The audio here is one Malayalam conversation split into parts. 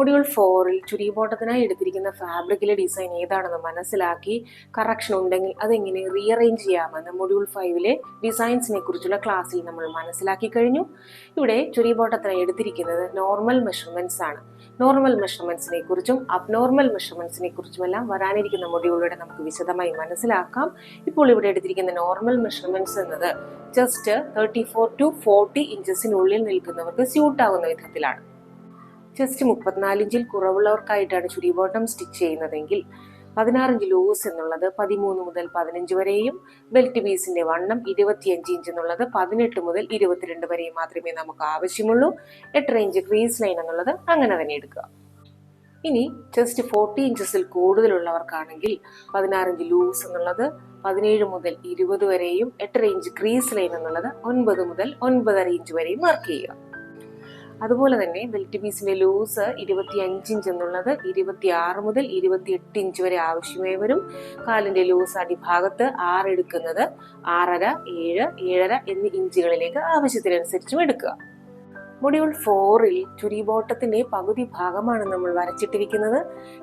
മൊഡ്യൂൾ 4-ൽ ചുരിബോട്ടത്തിനായി എടുത്തിരിക്കുന്ന ഫാബ്രിക്കിലെ ഡിസൈൻ ഏതാണെന്ന് മനസ്സിലാക്കി കറക്ഷൻ ഉണ്ടെങ്കിൽ അതെങ്ങനെ റീഅറേഞ്ച് ചെയ്യാമെന്ന് മൊഡ്യൂൾ 5-ലെ ഡിസൈൻസിനെ കുറിച്ചുള്ള ക്ലാസ്സിൽ നമ്മൾ മനസ്സിലാക്കി കഴിഞ്ഞു. ഇവിടെ ചുരിബോട്ടത്തിനായി എടുത്തിരിക്കുന്നത് നോർമൽ മെഷർമെന്റ്സ് ആണ്. നോർമൽ മെഷർമെന്റ്സിനെ കുറിച്ചും അബ്നോർമൽ മെഷർമെന്റ്സിനെ കുറിച്ചുമെല്ലാം വരാനിരിക്കുന്ന മൊഡ്യൂളിലൂടെ നമുക്ക് വിശദമായി മനസ്സിലാക്കാം. ഇപ്പോൾ ഇവിടെ എടുത്തിരിക്കുന്ന നോർമൽ മെഷർമെന്റ്സ് എന്നത് ജസ്റ്റ് 34 to 40 ഇഞ്ചസിനുള്ളിൽ നിൽക്കുന്നവർക്ക് സ്യൂട്ട് ആവുന്ന വിധത്തിലാണ്. ജസ്റ്റ് 34 ഇഞ്ചിൽ കുറവുള്ളവർക്കായിട്ടാണ് ചുരി ബോട്ടം സ്റ്റിച്ച് ചെയ്യുന്നതെങ്കിൽ 16 ഇഞ്ച് ലൂസ് എന്നുള്ളത് 13 മുതൽ 15 വരെയും ബെൽറ്റ് പീസിന്റെ വണ്ണം 25 ഇഞ്ച് എന്നുള്ളത് 18 മുതൽ 22 വരെയും മാത്രമേ നമുക്ക് ആവശ്യമുള്ളൂ. 8 ഇഞ്ച് ക്രീസ് ലൈൻ എന്നുള്ളത് അങ്ങനെ തന്നെ എടുക്കുക. ഇനി ജസ്റ്റ് 40 ഇഞ്ചസിൽ കൂടുതലുള്ളവർക്കാണെങ്കിൽ 16 ഇഞ്ച് ലൂസ് എന്നുള്ളത് 17 മുതൽ 20 വരെയും 8 ഇഞ്ച് ക്രീസ് ലൈൻ എന്നുള്ളത് 9 മുതൽ 9.5 ഇഞ്ച് വരെയും മാർക്ക് ചെയ്യുക. അതുപോലെ തന്നെ ബെൽറ്റ് പീസിന്റെ ലൂസ് 25 ഇഞ്ച് എന്നുള്ളത് 26 മുതൽ 28 ഇഞ്ച് വരെ ആവശ്യമായി വരും. കാലിന്റെ ലൂസ് അടിഭാഗത്ത് 6 എടുക്കുന്നത് 6.5, 7, 7.5 എന്നീ ഇഞ്ചുകളിലേക്ക് ആവശ്യത്തിനനുസരിച്ചും എടുക്കുക. മൊഡ്യൂൾ 4-ൽ ചുരി ബോട്ടത്തിന്റെ പകുതി ഭാഗമാണ് നമ്മൾ വരച്ചിട്ടിരിക്കുന്നത്.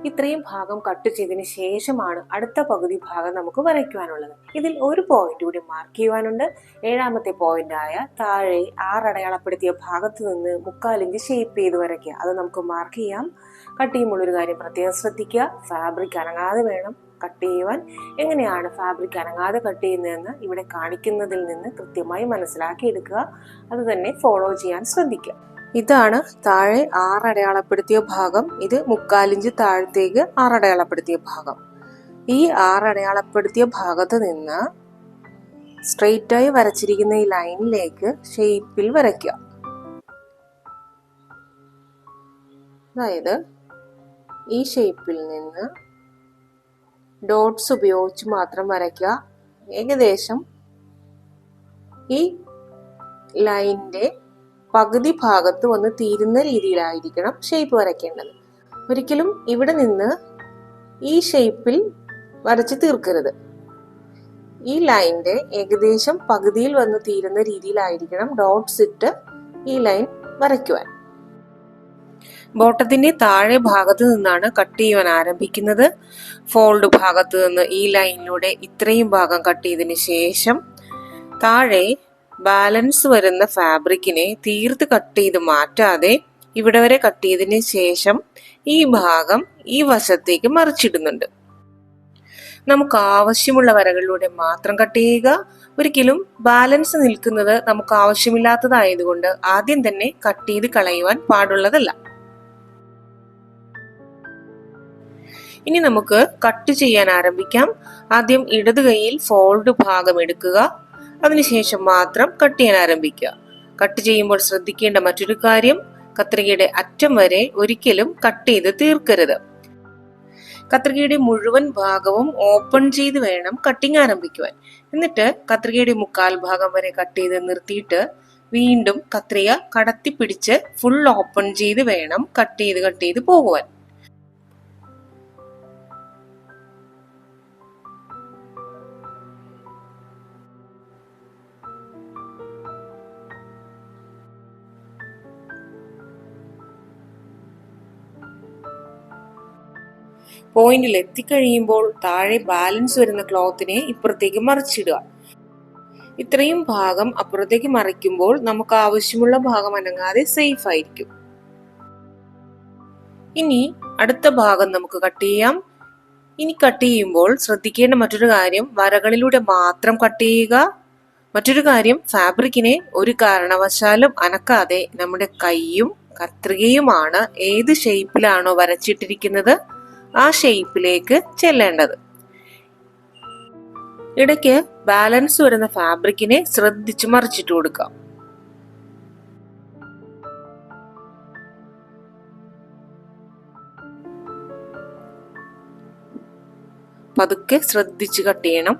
ഇത്രയും ഭാഗം കട്ട് ചെയ്തതിന് ശേഷമാണ് അടുത്ത പകുതി ഭാഗം നമുക്ക് വരയ്ക്കുവാനുള്ളത്. ഇതിൽ ഒരു പോയിന്റ് കൂടി മാർക്ക് ചെയ്യുവാനുണ്ട്. 7ാമത്തെ പോയിന്റായ താഴെ 6 അടയാളപ്പെടുത്തിയ ഭാഗത്ത് നിന്ന് 3/4 ഇഞ്ച് ഷേപ്പ് ചെയ്ത് വരയ്ക്കുക. അത് നമുക്ക് മാർക്ക് ചെയ്യാം. കട്ട് ചെയ്യുമ്പോൾ ഒരു കാര്യം പ്രത്യേകം ശ്രദ്ധിക്കുക, ഫാബ്രിക് അനങ്ങാതെ വേണം കട്ട് ചെയ്യുവാൻ. എങ്ങനെയാണ് ഫാബ്രിക് അനങ്ങാതെ കട്ട് ചെയ്യുന്നതെന്ന് ഇവിടെ കാണിക്കുന്നതിൽ നിന്ന് കൃത്യമായി മനസ്സിലാക്കി എടുക്കുക. അത് തന്നെ ഫോളോ ചെയ്യാൻ ശ്രദ്ധിക്കുക. ഇതാണ് താഴെ 6 അടയാളപ്പെടുത്തിയ ഭാഗം. ഇത് 3/4 ഇഞ്ച് താഴത്തേക്ക് 6 അടയാളപ്പെടുത്തിയ ഭാഗം. ഈ 6 അടയാളപ്പെടുത്തിയ ഭാഗത്ത് നിന്ന് സ്ട്രെയിറ്റ് ആയി വരച്ചിരിക്കുന്ന ഈ ലൈനിലേക്ക് ഷേപ്പിൽ വരയ്ക്കുക. അതായത് ഈ ഷേപ്പിൽ നിന്ന് ഡോട്ട്സ് ഉപയോഗിച്ച് മാത്രം വരയ്ക്കുക. ഏകദേശം ഈ ലൈനിന്റെ പകുതി ഭാഗത്ത് വന്ന് തീരുന്ന രീതിയിലായിരിക്കണം ഷേപ്പ് വരയ്ക്കേണ്ടത്. ഒരിക്കലും ഇവിടെ നിന്ന് ഈ ഷേപ്പിൽ വരച്ച് തീർക്കരുത്. ഈ ലൈനിന്റെ ഏകദേശം പകുതിയിൽ വന്ന് തീരുന്ന രീതിയിലായിരിക്കണം ഡോട്ട്സ് ഇട്ട് ഈ ലൈൻ വരയ്ക്കുവാൻ. ബോട്ടത്തിന്റെ താഴെ ഭാഗത്ത് നിന്നാണ് കട്ട് ചെയ്യുവാൻ ആരംഭിക്കുന്നത്. ഫോൾഡ് ഭാഗത്ത് നിന്ന് ഈ ലൈനിലൂടെ ഇത്രയും ഭാഗം കട്ട് ചെയ്തതിന് ശേഷം താഴെ ബാലൻസ് വരുന്ന ഫാബ്രിക്കിനെ തീർത്ത് കട്ട് ചെയ്ത് മാറ്റാതെ ഇവിടെ വരെ കട്ട് ചെയ്തതിന് ശേഷം ഈ ഭാഗം ഈ വശത്തേക്ക് മറിച്ചിടുന്നുണ്ട്. നമുക്ക് ആവശ്യമുള്ള വരകളിലൂടെ മാത്രം കട്ട് ചെയ്യുക. ഒരിക്കലും ബാലൻസ് നിൽക്കുന്നത് നമുക്ക് ആവശ്യമില്ലാത്തതായതുകൊണ്ട് ആദ്യം തന്നെ കട്ട് ചെയ്ത് കളയുവാൻ പാടുള്ളതല്ല. ഇനി നമുക്ക് കട്ട് ചെയ്യാൻ ആരംഭിക്കാം. ആദ്യം ഇടത് കൈയിൽ ഫോൾഡ് ഭാഗം എടുക്കുക. അതിനുശേഷം മാത്രം കട്ട് ചെയ്യാൻ ആരംഭിക്കുക. കട്ട് ചെയ്യുമ്പോൾ ശ്രദ്ധിക്കേണ്ട മറ്റൊരു കാര്യം, കത്രികയുടെ അറ്റം വരെ ഒരിക്കലും കട്ട് ചെയ്ത് തീർക്കരുത്. കത്രികയുടെ മുഴുവൻ ഭാഗവും ഓപ്പൺ ചെയ്ത് വേണം കട്ടിങ് ആരംഭിക്കുവാൻ. എന്നിട്ട് കത്രികയുടെ 3/4 ഭാഗം വരെ കട്ട് ചെയ്ത് നിർത്തിയിട്ട് വീണ്ടും കത്രിക കടത്തി പിടിച്ച് ഫുൾ ഓപ്പൺ ചെയ്ത് വേണം കട്ട് ചെയ്ത് പോകുവാൻ. പോയിന്റിൽ എത്തിക്കഴിയുമ്പോൾ താഴെ ബാലൻസ് വരുന്ന ക്ലോത്തിനെ ഇപ്പുറത്തേക്ക് മറിച്ചിടുക. ഇത്രയും ഭാഗം അപ്പുറത്തേക്ക് മറിക്കുമ്പോൾ നമുക്ക് ആവശ്യമുള്ള ഭാഗം അനങ്ങാതെ സേഫ് ആയിരിക്കും. ഇനി അടുത്ത ഭാഗം നമുക്ക് കട്ട് ചെയ്യാം. ഇനി കട്ട് ചെയ്യുമ്പോൾ ശ്രദ്ധിക്കേണ്ട മറ്റൊരു കാര്യം, വരകളിലൂടെ മാത്രം കട്ട് ചെയ്യുക. മറ്റൊരു കാര്യം, ഫാബ്രിക്കിനെ ഒരു കാരണവശാലും അനക്കാതെ നമ്മുടെ കൈയും കത്രികയുമാണ് ഏത് ഷേപ്പിലാണോ വരച്ചിട്ടിരിക്കുന്നത് ആ ഷേപ്പിലേക്ക് ചെല്ലേണ്ടത്. ഇടയ്ക്ക് ബാലൻസ് വരുന്ന ഫാബ്രിക്കിനെ ശ്രദ്ധിച്ച് മറിച്ചിട്ട് കൊടുക്കാം. പതുക്കെ ശ്രദ്ധിച്ച് കട്ട് ചെയ്യണം.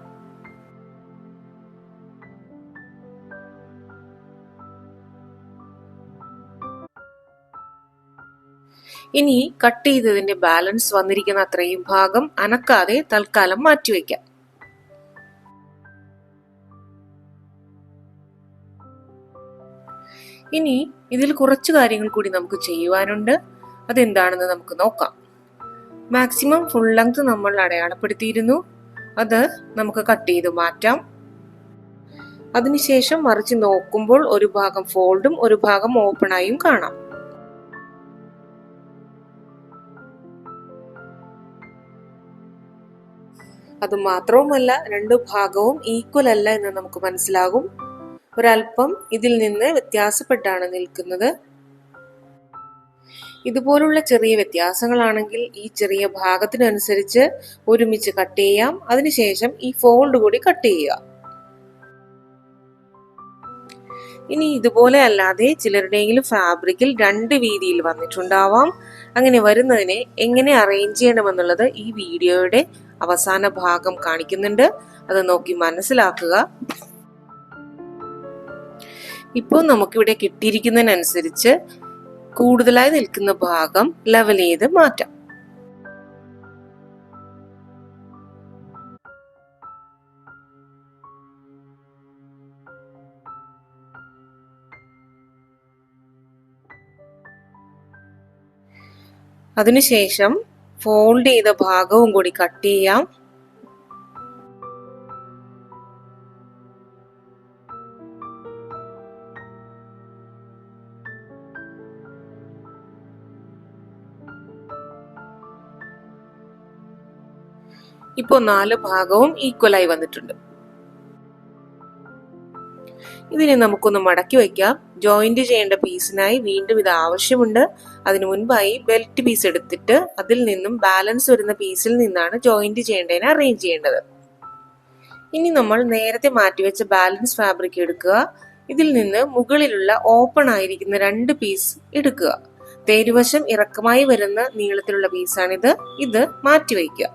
ഇനി കട്ട് ചെയ്തതിന്റെ ബാലൻസ് വന്നിരിക്കുന്ന അത്രയും ഭാഗം അനക്കാതെ തൽക്കാലം മാറ്റിവെക്കാം. ഇനി ഇതിൽ കുറച്ച് കാര്യങ്ങൾ കൂടി നമുക്ക് ചെയ്യുവാനുണ്ട്. അതെന്താണെന്ന് നമുക്ക് നോക്കാം. മാക്സിമം ഫുൾ ലെങ്ത് നമ്മൾ അടയാളപ്പെടുത്തിയിരുന്നു. അത് നമുക്ക് കട്ട് ചെയ്ത് മാറ്റാം. അതിനുശേഷം മറിച്ച് നോക്കുമ്പോൾ ഒരു ഭാഗം ഫോൾഡും ഒരു ഭാഗം ഓപ്പണായും കാണാം. അത് മാത്രവുമല്ല, രണ്ടു ഭാഗവും ഈക്വൽ അല്ല എന്ന് നമുക്ക് മനസ്സിലാകും. ഒരല്പം ഇതിൽ നിന്ന് വ്യത്യാസപ്പെട്ടാണ് നിൽക്കുന്നത്. ഇതുപോലുള്ള ചെറിയ വ്യത്യാസങ്ങളാണെങ്കിൽ ഈ ചെറിയ ഭാഗത്തിനനുസരിച്ച് ഒരുമിച്ച് കട്ട് ചെയ്യാം. അതിനുശേഷം ഈ ഫോൾഡ് കൂടി കട്ട് ചെയ്യുക. ഇനി ഇതുപോലെ അല്ലാതെ ചിലരുടെയെങ്കിലും ഫാബ്രിക്കിൽ രണ്ട് വീതിയിൽ വന്നിട്ടുണ്ടാവാം. അങ്ങനെ വരുന്നതിനെ എങ്ങനെ അറേഞ്ച് ചെയ്യണമെന്നുള്ളത് ഈ വീഡിയോയുടെ അവസാന ഭാഗം കാണിക്കുന്നുണ്ട്. അത് നോക്കി മനസ്സിലാക്കുക. ഇപ്പോൾ നമുക്കിവിടെ കിട്ടിയിരിക്കുന്നതിനനുസരിച്ച് കൂടുതലായി നിൽക്കുന്ന ഭാഗം ലെവൽ ചെയ്ത് മാറ്റാം. അതിനുശേഷം ഫോൾഡ് ചെയ്ത ഭാഗവും കൂടി കട്ട് ചെയ്യാം. ഇപ്പോ 4 ഭാഗവും ഈക്വലായി വന്നിട്ടുണ്ട്. ഇതിനെ നമുക്കൊന്ന് മടക്കി വയ്ക്കാം. ജോയിന്റ് ചെയ്യേണ്ട പീസിനായി വീണ്ടും ഇത് ആവശ്യമുണ്ട്. അതിനു മുൻപായി ബെൽറ്റ് പീസ് എടുത്തിട്ട് അതിൽ നിന്നും ബാലൻസ് വരുന്ന പീസിൽ നിന്നാണ് ജോയിന്റ് ചെയ്യേണ്ടതിനെ അറേഞ്ച് ചെയ്യേണ്ടത്. ഇനി നമ്മൾ നേരത്തെ മാറ്റിവെച്ച ബാലൻസ് ഫാബ്രിക് എടുക്കുക. ഇതിൽ നിന്ന് മുകളിലുള്ള ഓപ്പൺ ആയിരിക്കുന്ന 2 പീസ് എടുക്കുക. തേരുവശം ഇറക്കമായി വരുന്ന നീളത്തിലുള്ള പീസാണിത്. ഇത് മാറ്റിവെക്കുക.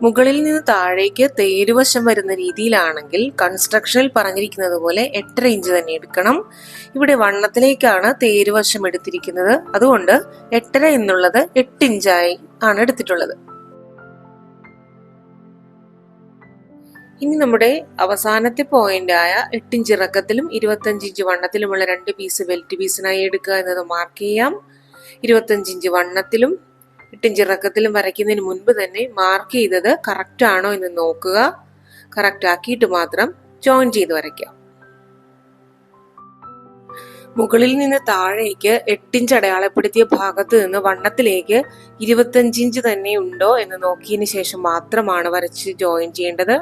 മുകളിൽ നിന്ന് താഴേക്ക് തേരുവശം വരുന്ന രീതിയിലാണെങ്കിൽ കൺസ്ട്രക്ഷനിൽ പറഞ്ഞിരിക്കുന്നത് പോലെ 8.5 ഇഞ്ച് തന്നെ എടുക്കണം. ഇവിടെ വണ്ണത്തിലേക്കാണ് തേരുവശം എടുത്തിരിക്കുന്നത്. അതുകൊണ്ട് 8.5 എന്നുള്ളത് 8 ഇഞ്ചായി ആണ് എടുത്തിട്ടുള്ളത്. ഇനി നമ്മുടെ അവസാനത്തെ പോയിന്റ് ആയ 8 ഇഞ്ച് ഇറക്കത്തിലും 25 ഇഞ്ച് വണ്ണത്തിലുമുള്ള 2 പീസ് ബെൽറ്റ് പീസിനായി എടുക്കുക എന്നത് മാർക്ക് ചെയ്യാം. 25 ഇഞ്ച് വണ്ണത്തിലും 8 ഇഞ്ച് ഇറക്കത്തിലും വരയ്ക്കുന്നതിന് മുൻപ് തന്നെ മാർക്ക് ചെയ്തത് കറക്റ്റ് ആണോ എന്ന് നോക്കുക. കറക്റ്റ് ആക്കിയിട്ട് മാത്രം ജോയിൻ ചെയ്ത് വരയ്ക്കാം. മുകളിൽ നിന്ന് താഴേക്ക് 8 ഇഞ്ച് അടയാളപ്പെടുത്തിയ ഭാഗത്ത് നിന്ന് വണ്ണത്തിലേക്ക് 25 ഇഞ്ച് തന്നെ ഉണ്ടോ എന്ന് നോക്കിയതിന് ശേഷം മാത്രമാണ് വരച്ച് ജോയിൻ ചെയ്യേണ്ടത്.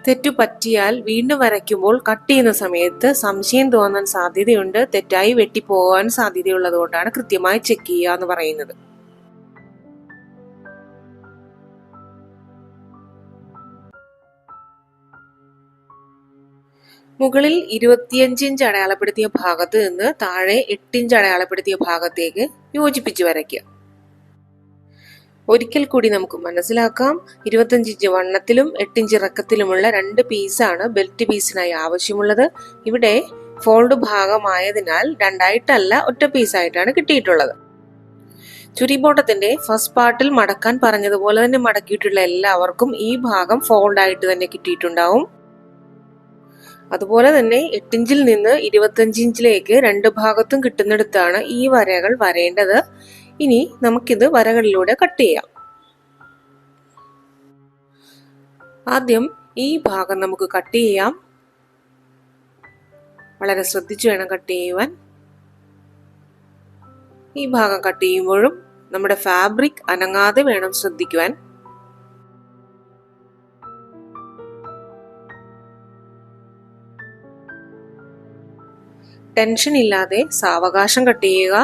തെറ്റു പറ്റിയാൽ വീണ്ടും വരയ്ക്കുമ്പോൾ കട്ട് ചെയ്യുന്ന സമയത്ത് സംശയം തോന്നാൻ സാധ്യതയുണ്ട്. തെറ്റായി വെട്ടിപ്പോകാൻ സാധ്യതയുള്ളത് കൊണ്ടാണ് കൃത്യമായി ചെക്ക് ചെയ്യുക എന്ന് പറയുന്നത്. മുകളിൽ 25 ഇഞ്ച് അടയാളപ്പെടുത്തിയ ഭാഗത്ത് നിന്ന് താഴെ 8 ഇഞ്ച് അടയാളപ്പെടുത്തിയ ഭാഗത്തേക്ക് യോജിപ്പിച്ച് വരയ്ക്കുക. ഒരിക്കൽ കൂടി നമുക്ക് മനസ്സിലാക്കാം. 25 ഇഞ്ച് വണ്ണത്തിലും 8 ഇഞ്ച് ഇറക്കത്തിലുമുള്ള 2 പീസാണ് ബെൽറ്റ് പീസിനായി ആവശ്യമുള്ളത്. ഇവിടെ ഫോൾഡ് ഭാഗമായതിനാൽ രണ്ടായിട്ടല്ല ഒറ്റ പീസായിട്ടാണ് കിട്ടിയിട്ടുള്ളത്. ചുരിബോട്ടത്തിന്റെ ഫസ്റ്റ് പാർട്ടിൽ മടക്കാൻ പറഞ്ഞതുപോലെ തന്നെ മടക്കിയിട്ടുള്ള എല്ലാവർക്കും ഈ ഭാഗം ഫോൾഡ് ആയിട്ട് തന്നെ കിട്ടിയിട്ടുണ്ടാവും. അതുപോലെ തന്നെ 8 ഇഞ്ചിൽ നിന്ന് 25 ഇഞ്ചിലേക്ക് 2 ഭാഗത്തും കിട്ടുന്നിടത്താണ് ഈ വരകൾ വരേണ്ടത്. ഇനി നമുക്കിത് വരകളിലൂടെ കട്ട് ചെയ്യാം. ആദ്യം ഈ ഭാഗം നമുക്ക് കട്ട് ചെയ്യാം. വളരെ ശ്രദ്ധിച്ചു വേണം കട്ട് ചെയ്യുവാൻ. ഈ ഭാഗം കട്ട് ചെയ്യുമ്പോഴും നമ്മുടെ ഫാബ്രിക് അനങ്ങാതെ വേണം ശ്രദ്ധിക്കുവാൻ. ടെൻഷൻ ഇല്ലാതെ സാവകാശം കട്ട് ചെയ്യുക.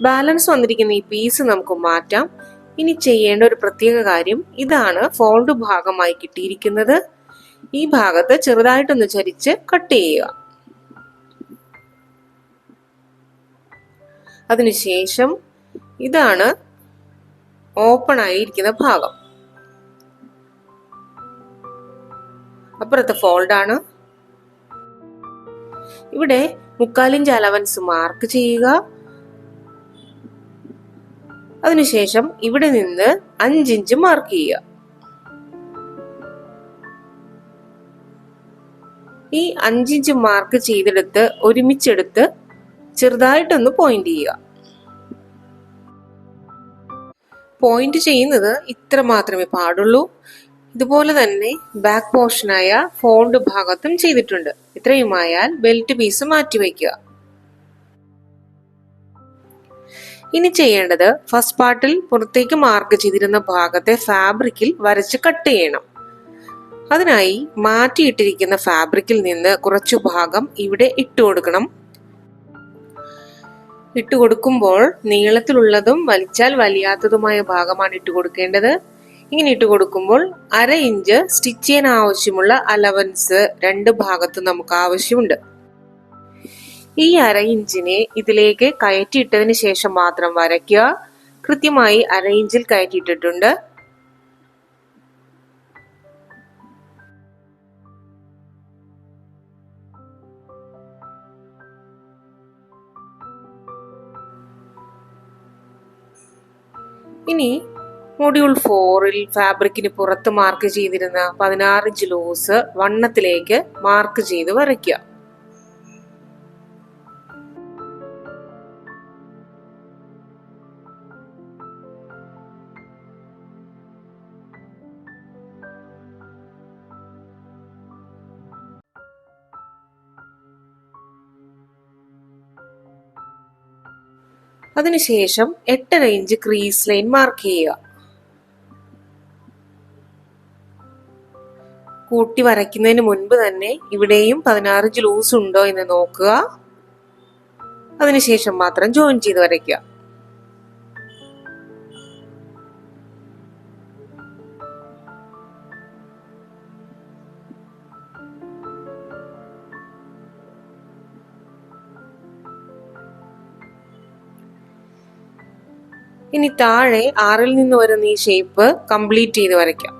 ബാലൻസ് വന്നിരിക്കുന്ന ഈ പീസ് നമുക്ക് മാറ്റാം. ഇനി ചെയ്യേണ്ട ഒരു പ്രത്യേക കാര്യം, ഇതാണ് ഫോൾഡ് ഭാഗമായി കിട്ടിയിരിക്കുന്നത്. ഈ ഭാഗത്ത് ചെറുതായിട്ടൊന്ന് ചരിച്ച് കട്ട് ചെയ്യുക. അതിനുശേഷം ഇതാണ് ഓപ്പൺ ആയിരിക്കുന്ന ഭാഗം. അപ്പുറത്തെ ഫോൾഡ് ആണ്. ഇവിടെ 3/4 ഇഞ്ച് അലവൻസ് മാർക്ക് ചെയ്യുക. അതിനുശേഷം ഇവിടെ നിന്ന് 5 ഇഞ്ച് മാർക്ക് ചെയ്യുക. ഈ 5 ഇഞ്ച് മാർക്ക് ചെയ്തെടുത്ത് ഒരുമിച്ചെടുത്ത് ചെറുതായിട്ടൊന്ന് പോയിന്റ് ചെയ്യുക. പോയിന്റ് ചെയ്യുന്നത് ഇത്ര മാത്രമേ പാടുള്ളൂ. ഇതുപോലെ തന്നെ ബാക്ക് പോർഷനായ ഫോൾഡ് ഭാഗത്തും ചെയ്തിട്ടുണ്ട്. ഇത്രയുമായാൽ ബെൽറ്റ് പീസ് മാറ്റി വയ്ക്കുക. ഇനി ചെയ്യേണ്ടത് ഫസ്റ്റ് പാർട്ടിൽ പുറത്തേക്ക് മാർക്ക് ചെയ്തിരുന്ന ഭാഗത്തെ ഫാബ്രിക്കിൽ വരച്ച് കട്ട് ചെയ്യണം. അതിനായി മാറ്റിയിട്ടിരിക്കുന്ന ഫാബ്രിക്കിൽ നിന്ന് കുറച്ചു ഭാഗം ഇവിടെ ഇട്ടുകൊടുക്കണം. ഇട്ടുകൊടുക്കുമ്പോൾ നീളത്തിലുള്ളതും വലിച്ചാൽ വലിയാത്തതുമായ ഭാഗമാണ് ഇട്ടുകൊടുക്കേണ്ടത്. ഇങ്ങനെ ഇട്ടുകൊടുക്കുമ്പോൾ 1/2 ഇഞ്ച് സ്റ്റിച്ച് ചെയ്യാൻ ആവശ്യമുള്ള അലവൻസ് രണ്ട് ഭാഗത്തും നമുക്ക് ആവശ്യമുണ്ട്. ഈ 1/2 ഇഞ്ചിനെ ഇതിലേക്ക് കയറ്റിയിട്ടതിന് ശേഷം മാത്രം വരയ്ക്കുക. കൃത്യമായി 1/2 ഇഞ്ചിൽ കയറ്റിയിട്ടിട്ടുണ്ട്. ഇനി മൊഡ്യൂൾ 4-ൽ ഫാബ്രിക്കിന് പുറത്ത് മാർക്ക് ചെയ്തിരുന്ന 16 ഇഞ്ച് ലൂസ് വണ്ണത്തിലേക്ക് മാർക്ക് ചെയ്ത് വരയ്ക്കുക. അതിനുശേഷം 8.5 ഇഞ്ച് ക്രീസ് ലൈൻ മാർക്ക് ചെയ്യുക. കൂട്ടി വരയ്ക്കുന്നതിന് മുൻപ് തന്നെ ഇവിടെയും 16 ഇഞ്ച് ലൂസ് ഉണ്ടോ എന്ന് നോക്കുക. അതിനുശേഷം മാത്രം ജോയിൻ ചെയ്ത് വരയ്ക്കുക. ഇനി താഴെ 6-ൽ നിന്ന് വരുന്ന ഈ ഷേപ്പ് കംപ്ലീറ്റ് ചെയ്ത് വരയ്ക്കാം.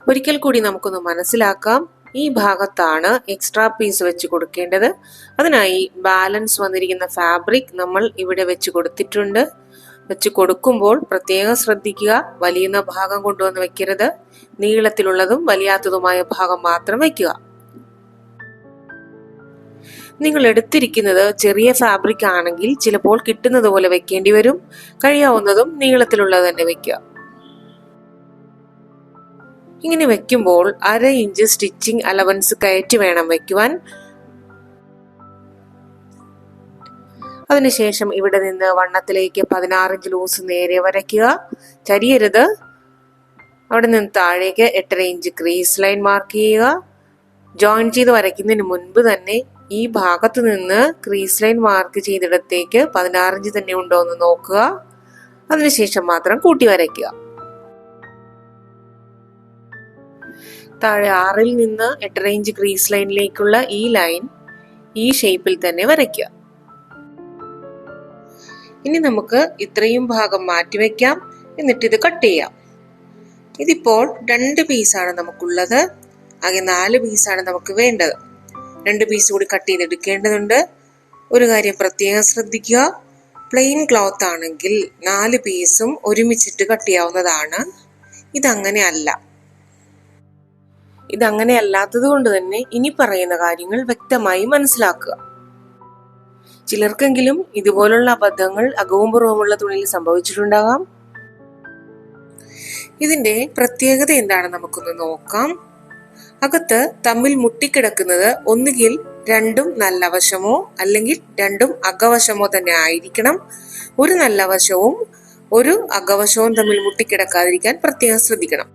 ഒരിക്കൽ കൂടി നമുക്കൊന്ന് മനസ്സിലാക്കാം. ഈ ഭാഗത്താണ് എക്സ്ട്രാ പീസ് വെച്ച് കൊടുക്കേണ്ടത്. അതിനായി ബാലൻസ് വന്നിരിക്കുന്ന ഫാബ്രിക് നമ്മൾ ഇവിടെ വെച്ച് കൊടുത്തിട്ടുണ്ട്. വെച്ച് കൊടുക്കുമ്പോൾ പ്രത്യേകം ശ്രദ്ധിക്കുക, വലിയുന്ന ഭാഗം കൊണ്ടുവന്ന് വെക്കരുത്. നീളത്തിലുള്ളതും വലിയാത്തതുമായ ഭാഗം മാത്രം വെക്കുക. നിങ്ങൾ എടുത്തിരിക്കുന്നത് ചെറിയ ഫാബ്രിക് ആണെങ്കിൽ ചിലപ്പോൾ കിട്ടുന്നത് പോലെ വെക്കേണ്ടി വരും. കഴിയാവുന്നതും നീളത്തിലുള്ളത് തന്നെ വെക്കുക. ഇങ്ങനെ വെക്കുമ്പോൾ 1/2 ഇഞ്ച് സ്റ്റിച്ചിങ് അലവൻസ് കയറ്റി വേണം വെക്കുവാൻ. അതിനുശേഷം ഇവിടെ നിന്ന് വണ്ണത്തിലേക്ക് 16 ഇഞ്ച് ലൂസ് നേരെ വരയ്ക്കുക. ചരിയരുത്. അവിടെ നിന്ന് താഴേക്ക് 8.5 ഇഞ്ച് ക്രീസ് ലൈൻ മാർക്ക് ചെയ്യുക. ജോയിൻ ചെയ്ത് വരയ്ക്കുന്നതിന് മുൻപ് തന്നെ ഈ ഭാഗത്ത് നിന്ന് ക്രീസ് ലൈൻ മാർക്ക് ചെയ്തിടത്തേക്ക് 16 ഇഞ്ച് തന്നെ ഉണ്ടോ എന്ന് നോക്കുക. അതിനുശേഷം മാത്രം കൂട്ടി വരയ്ക്കുക. താഴെ 6-ൽ നിന്ന് 8.5 ഇഞ്ച് ക്രീസ് ലൈനിലേക്കുള്ള ഈ ലൈൻ ഈ ഷേപ്പിൽ തന്നെ വരയ്ക്കുക. ഇനി നമുക്ക് ഇത്രയും ഭാഗം മാറ്റിവെക്കാം. എന്നിട്ട് ഇത് കട്ട് ചെയ്യാം. ഇതിപ്പോൾ 2 പീസാണ് നമുക്കുള്ളത്. ആകെ 4 പീസാണ് നമുക്ക് വേണ്ടത്. 2 പീസ് കൂടി കട്ട് ചെയ്തെടുക്കേണ്ടതുണ്ട്. ഒരു കാര്യം പ്രത്യേകം ശ്രദ്ധിക്കുക, പ്ലെയിൻ ക്ലോത്ത് ആണെങ്കിൽ 4 പീസും ഒരുമിച്ചിട്ട് കട്ട് ചെയ്യാവുന്നതാണ്. ഇതങ്ങനെ അല്ലാത്തത് കൊണ്ട് തന്നെ ഇനി പറയുന്ന കാര്യങ്ങൾ വ്യക്തമായി മനസ്സിലാക്കുക. ചിലർക്കെങ്കിലും ഇതുപോലുള്ള അബദ്ധങ്ങൾ അകവും പുറവുമുള്ള തുണിയിൽ സംഭവിച്ചിട്ടുണ്ടാകാം. ഇതിന്റെ പ്രത്യേകത എന്താണ് നമുക്കൊന്ന് നോക്കാം. അകത്ത് തമ്മിൽ മുട്ടിക്കിടക്കുന്നത് ഒന്നുകിൽ രണ്ടും നല്ല വശമോ അല്ലെങ്കിൽ രണ്ടും അകവശമോ തന്നെ ആയിരിക്കണം. ഒരു നല്ല വശവും ഒരു അകവശവും തമ്മിൽ മുട്ടിക്കിടക്കാതിരിക്കാൻ പ്രത്യേകം ശ്രദ്ധിക്കണം.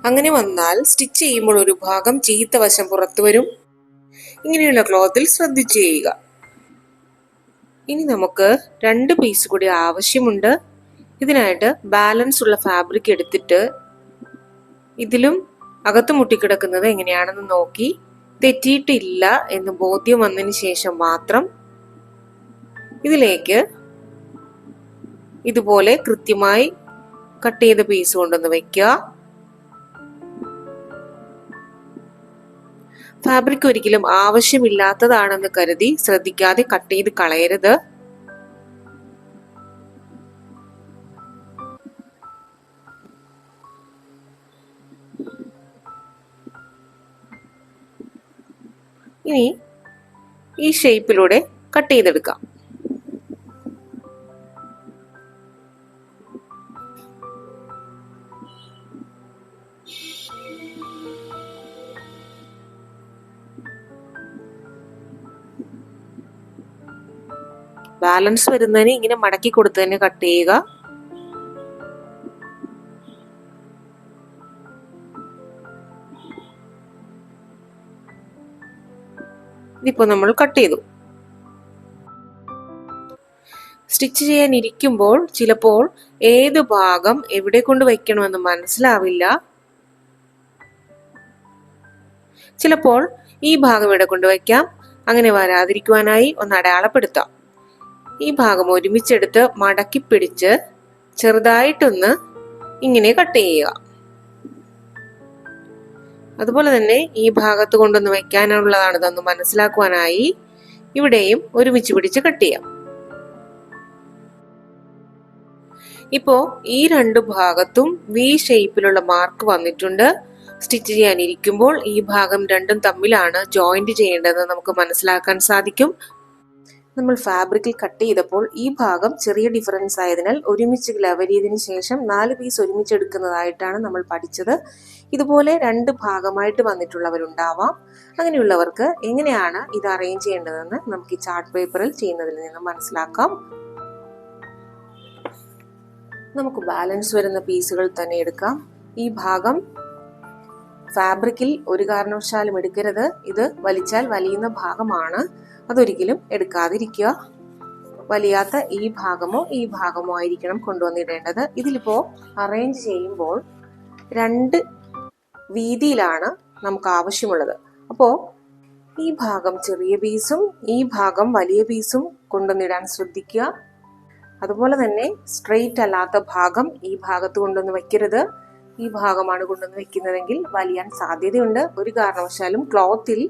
അങ്ങനെ വന്നാൽ സ്റ്റിച്ച് ചെയ്യുമ്പോൾ ഒരു ഭാഗം ചീത്ത വശം പുറത്തു വരും. ഇങ്ങനെയുള്ള ക്ലോത്തിൽ ശ്രദ്ധിച്ച് ചെയ്യുക. ഇനി നമുക്ക് 2 പീസ് കൂടി ആവശ്യമുണ്ട്. ഇതിനായിട്ട് ബാലൻസ് ഉള്ള ഫാബ്രിക് എടുത്തിട്ട് ഇതിലും അകത്ത് മുട്ടിക്കിടക്കുന്നത് എങ്ങനെയാണെന്ന് നോക്കി തെറ്റിയിട്ടില്ല എന്ന് ബോധ്യം വന്നതിന് ശേഷം മാത്രം ഇതിലേക്ക് ഇതുപോലെ കൃത്യമായി കട്ട് ചെയ്ത പീസ് കൊണ്ടുവന്ന് വെക്കുക. ഫാബ്രിക് ഒരിക്കലും ആവശ്യമില്ലാത്തതാണെന്ന് കരുതി ശ്രദ്ധിക്കാതെ കട്ട് ചെയ്ത് കളയരുത്. ഇനി ഈ ഷേപ്പിലൂടെ കട്ട് ചെയ്തെടുക്കാം. ബാലൻസ് വരുന്നതിന് ഇങ്ങനെ മടക്കി കൊടുത്ത് തന്നെ കട്ട് ചെയ്യുക. ഇതിപ്പോ നമ്മൾ കട്ട് ചെയ്തു. സ്റ്റിച്ച് ചെയ്യാൻ ഇരിക്കുമ്പോൾ ചിലപ്പോൾ ഏത് ഭാഗം എവിടെ കൊണ്ട് വയ്ക്കണമെന്ന് മനസ്സിലാവില്ല. ചിലപ്പോൾ ഈ ഭാഗം ഇവിടെ കൊണ്ട് വയ്ക്കാം. അങ്ങനെ വരാതിരിക്കുവാനായി ഒന്ന് അടയാളപ്പെടുത്താം. ഈ ഭാഗം ഒരുമിച്ചെടുത്ത് മടക്കി പിടിച്ച് ചെറുതായിട്ടൊന്ന് ഇങ്ങനെ കട്ട് ചെയ്യുക. അതുപോലെ തന്നെ ഈ ഭാഗത്ത് കൊണ്ടൊന്ന് വെക്കാനുള്ളതാണ് ഇതൊന്ന് മനസ്സിലാക്കുവാനായി ഇവിടെയും ഒരുമിച്ച് പിടിച്ച് കട്ട് ചെയ്യാം. ഇപ്പോ ഈ രണ്ട് ഭാഗത്തും വി ഷേപ്പിലുള്ള മാർക്ക് വന്നിട്ടുണ്ട്. സ്റ്റിച്ച് ചെയ്യാനിരിക്കുമ്പോൾ ഈ ഭാഗം രണ്ടും തമ്മിലാണ് ജോയിന്റ് ചെയ്യേണ്ടതെന്ന് നമുക്ക് മനസ്സിലാക്കാൻ സാധിക്കും. നമ്മൾ ഫാബ്രിക്കിൽ കട്ട് ചെയ്തപ്പോൾ ഈ ഭാഗം ചെറിയ ഡിഫറൻസ് ആയതിനാൽ ഒരുമിച്ച് ലെവൽ ചെയ്തതിനു ശേഷം 4 പീസ് ഒരുമിച്ചെടുക്കുന്നതായിട്ടാണ് നമ്മൾ പഠിച്ചത്. ഇതുപോലെ 2 ഭാഗമായിട്ട് വന്നിട്ടുള്ളവരുണ്ടാവാം. അങ്ങനെയുള്ളവർക്ക് എങ്ങനെയാണ് ഇത് അറേഞ്ച് ചെയ്യേണ്ടതെന്ന് നമുക്ക് ഈ ചാർട്ട് പേപ്പറിൽ ചെയ്യുന്നതിൽ നിന്ന് മനസ്സിലാക്കാം. നമുക്ക് ബാലൻസ് വരുന്ന പീസുകൾ തന്നെ എടുക്കാം. ഈ ഭാഗം ഫാബ്രിക്കിൽ ഒരു കാരണവശാലും എടുക്കരുത്. ഇത് വലിച്ചാൽ വലിയുന്ന ഭാഗമാണ്. അതൊരിക്കലും എടുക്കാതിരിക്കുക. വലിയാത്ത ഈ ഭാഗമോ ആയിരിക്കണം കൊണ്ടുവന്നിടേണ്ടത്. ഇതിലിപ്പോ അറേഞ്ച് ചെയ്യുമ്പോൾ 2 വീതിയിലാണ് നമുക്ക് ആവശ്യമുള്ളത്. അപ്പോ ഈ ഭാഗം ചെറിയ പീസും ഈ ഭാഗം വലിയ പീസും കൊണ്ടുവന്നിടാൻ ശ്രദ്ധിക്കുക. അതുപോലെ തന്നെ സ്ട്രെയിറ്റ് അല്ലാത്ത ഭാഗം ഈ ഭാഗത്ത് കൊണ്ടുവന്ന് വെക്കരുത്. ഈ ഭാഗമാണ് കൊണ്ടുവന്ന് വെക്കുന്നതെങ്കിൽ വലിയാൻ സാധ്യതയുണ്ട്. ഒരു കാരണവശാലും ക്ലോത്തിൽ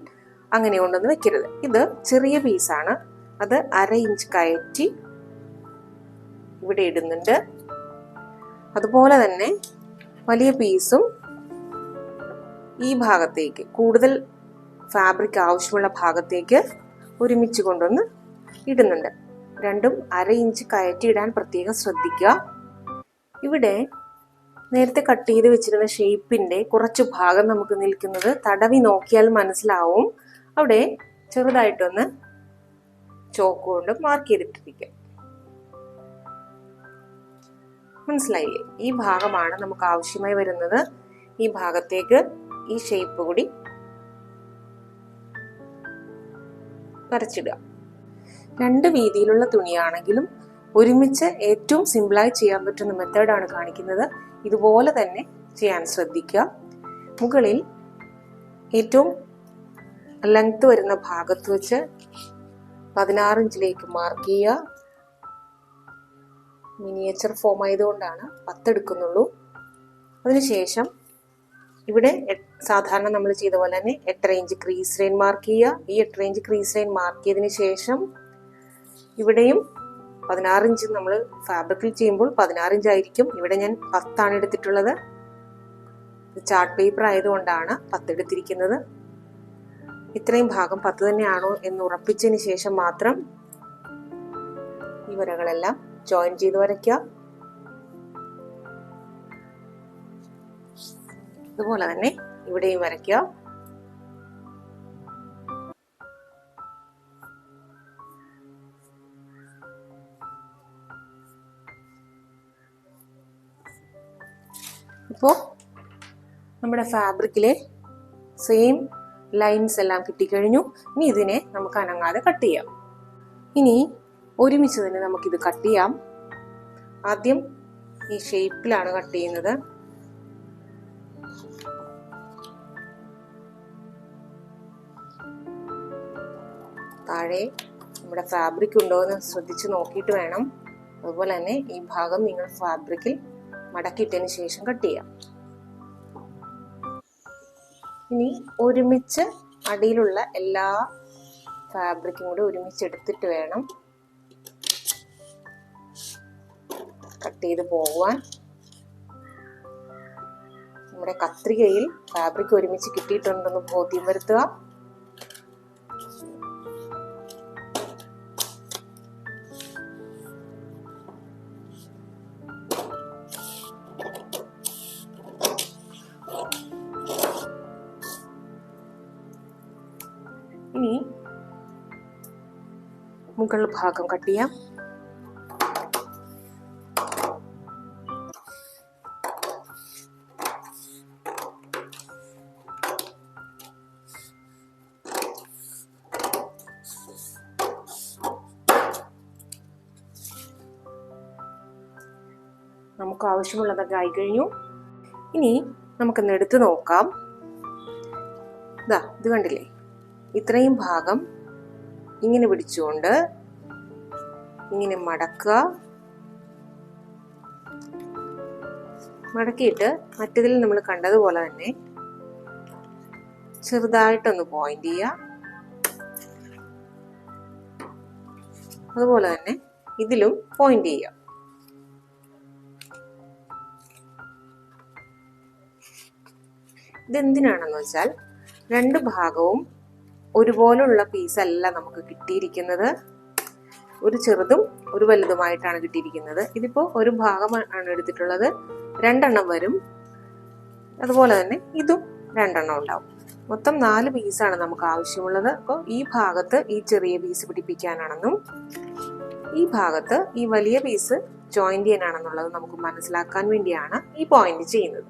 അങ്ങനെ കൊണ്ടുവന്ന് വെക്കരുത്. ഇത് ചെറിയ പീസാണ്. അത് 1/2 ഇഞ്ച് കയറ്റി ഇവിടെ ഇടുന്നുണ്ട്. അതുപോലെ തന്നെ വലിയ പീസും ഈ ഭാഗത്തേക്ക്, കൂടുതൽ ഫാബ്രിക് ആവശ്യമുള്ള ഭാഗത്തേക്ക് ഒരുമിച്ച് കൊണ്ടുവന്ന് ഇടുന്നുണ്ട്. രണ്ടും 1/2 ഇഞ്ച് കയറ്റി ഇടാൻ പ്രത്യേകം ശ്രദ്ധിക്കുക. ഇവിടെ നേരത്തെ കട്ട് ചെയ്ത് വെച്ചിരുന്ന ഷേപ്പിന്റെ കുറച്ച് ഭാഗം നമുക്ക് നിൽക്കുന്നത് തടവി നോക്കിയാൽ മനസ്സിലാവും. അവിടെ ചെറുതായിട്ടൊന്ന് ചോക്ക് കൊണ്ട് മാർക്ക് ചെയ്തിട്ടിരിക്കുക. മനസ്സിലായില്ലേ? ഈ ഭാഗമാണ് നമുക്ക് ആവശ്യമായി വരുന്നത്. ഈ ഭാഗത്തേക്ക് ഈ ഷേപ്പ് കൂടി വരച്ചിടുക. 2 വീതിയിലുള്ള തുണിയാണെങ്കിലും ഒരുമിച്ച് ഏറ്റവും സിമ്പിളായി ചെയ്യാൻ പറ്റുന്ന മെത്തേഡാണ് കാണിക്കുന്നത്. ഇതുപോലെ തന്നെ ചെയ്യാൻ ശ്രദ്ധിക്കുക. മുകളിൽ ഏറ്റവും ലെങ്ത് വരുന്ന ഭാഗത്ത് വെച്ച് 16 ഇഞ്ചിലേക്ക് മാർക്ക് ചെയ്യുക. മിനിയേച്ചർ ഫോം ആയതുകൊണ്ടാണ് 10 എടുക്കുന്നുള്ളൂ. അതിനുശേഷം ഇവിടെ സാധാരണ നമ്മൾ ചെയ്ത പോലെ തന്നെ 8.5 ഇഞ്ച് ക്രീസ് ലൈൻ മാർക്ക് ചെയ്യുക. ഈ 8.5 ഇഞ്ച് ക്രീസ് ലൈൻ മാർക്ക് ചെയ്തതിന് ശേഷം ഇവിടെയും 16 ഇഞ്ച് നമ്മൾ ഫാബ്രിക്കിൽ ചെയ്യുമ്പോൾ 16 ഇഞ്ച് ആയിരിക്കും. ഇവിടെ ഞാൻ 10 ആണ് എടുത്തിട്ടുള്ളത്. ചാർട്ട് പേപ്പർ ആയതുകൊണ്ടാണ് 10 എടുത്തിരിക്കുന്നത്. ഇത്രയും ഭാഗം 10 തന്നെയാണോ എന്ന് ഉറപ്പിച്ചതിന് ശേഷം മാത്രം ഈ വരകളെല്ലാം ജോയിൻ ചെയ്ത് വരയ്ക്കുക. അതുപോലെ തന്നെ ഇവിടെയും വരയ്ക്കുക. ഇപ്പോൾ നമ്മുടെ ഫാബ്രിക്കിലെ സെയിം ലൈൻസ് എല്ലാം കിട്ടിക്കഴിഞ്ഞു. ഇനി ഇതിനെ നമുക്ക് അനങ്ങാതെ കട്ട് ചെയ്യാം. ഇനി ഒരുമിച്ച് തന്നെ നമുക്കിത് കട്ട് ചെയ്യാം. ആദ്യം ഈ ഷേപ്പിലാണ് കട്ട് ചെയ്യുന്നത്. താഴെ നമ്മുടെ ഫാബ്രിക് ഉണ്ടോ എന്ന് ശ്രദ്ധിച്ച് നോക്കിയിട്ട് വേണം. അതുപോലെ തന്നെ ഈ ഭാഗം നിങ്ങൾ ഫാബ്രിക്കിൽ മടക്കിയിട്ടതിന് ശേഷം കട്ട് ചെയ്യാം. ഇനി ഒരുമിച്ച് അടിയിലുള്ള എല്ലാ ഫാബ്രിക്കും കൂടി ഒരുമിച്ച് എടുത്തിട്ട് വേണം കട്ട് ചെയ്ത് പോകുവാൻ. നമ്മുടെ കത്രികയിൽ ഫാബ്രിക് ഒരുമിച്ച് കിട്ടിയിട്ടുണ്ടെന്ന് ബോധ്യം വരുത്തുക. ഇനി മുകൾ ഭാഗം കട്ട് ചെയ്യാം. നമുക്ക് ആവശ്യമുള്ളതൊക്കെ ആയി കഴിഞ്ഞു. ഇനി നമുക്കൊന്ന് എടുത്തു നോക്കാം. ഇത് കണ്ടില്ലേ, ഇത്രയും ഭാഗം ഇങ്ങനെ പിടിച്ചുകൊണ്ട് ഇങ്ങനെ മടക്കുക. മടക്കിയിട്ട് മറ്റതിൽ നമ്മൾ കണ്ടതുപോലെ തന്നെ ചെറുതായിട്ടൊന്ന് പോയിന്റ് ചെയ്യുക. അതുപോലെ തന്നെ ഇതിലും പോയിന്റ് ചെയ്യുക. ഇതെന്തിനാണെന്ന് വെച്ചാൽ രണ്ട് ഭാഗവും ഒരുപോലുള്ള പീസല്ല നമുക്ക് കിട്ടിയിരിക്കുന്നത്. ഒരു ചെറുതും ഒരു വലുതുമായിട്ടാണ് കിട്ടിയിരിക്കുന്നത്. ഇതിപ്പോൾ ഒരു ഭാഗമാണ് എടുത്തിട്ടുള്ളത്, 2 എണ്ണം വരും. അതുപോലെ തന്നെ ഇതും 2 എണ്ണം ഉണ്ടാവും. മൊത്തം 4 പീസാണ് നമുക്ക് ആവശ്യമുള്ളത്. അപ്പോൾ ഈ ഭാഗത്ത് ഈ ചെറിയ പീസ് പിടിപ്പിക്കാനാണെന്നും ഈ ഭാഗത്ത് ഈ വലിയ പീസ് ജോയിന്റ് ചെയ്യാനാണെന്നുള്ളത് നമുക്ക് മനസ്സിലാക്കാൻ വേണ്ടിയാണ് ഈ പോയിന്റ് ചെയ്യുന്നത്.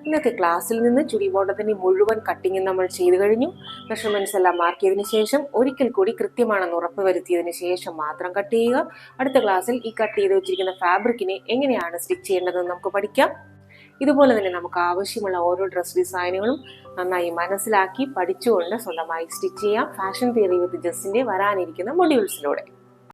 ഇന്നത്തെ ക്ലാസ്സിൽ നിന്ന് ചുരി ബോട്ടത്തിന്റെ മുഴുവൻ കട്ടിങ്ങും നമ്മൾ ചെയ്തു കഴിഞ്ഞു. മെഷർമെന്റ്സ് എല്ലാം മാർക്ക് ചെയ്തതിനു ശേഷം ഒരിക്കൽ കൂടി കൃത്യമാണെന്ന് ഉറപ്പുവരുത്തിയതിനു ശേഷം മാത്രം കട്ട് ചെയ്യുക. അടുത്ത ക്ലാസ്സിൽ ഈ കട്ട് ചെയ്ത് വെച്ചിരിക്കുന്ന ഫാബ്രിക്കിനെ എങ്ങനെയാണ് സ്റ്റിച്ച് ചെയ്യേണ്ടതെന്ന് നമുക്ക് പഠിക്കാം. ഇതുപോലെ തന്നെ നമുക്ക് ആവശ്യമുള്ള ഓരോ ഡ്രസ് ഡിസൈനുകളും നന്നായി മനസ്സിലാക്കി പഠിച്ചുകൊണ്ട് സ്വന്തമായി സ്റ്റിച്ച് ചെയ്യാം. ഫാഷൻ തിയറി വിത്ത് ജസ്റ്റിന്റെ വരാനിരിക്കുന്ന മൊഡ്യൂൾസിലൂടെ.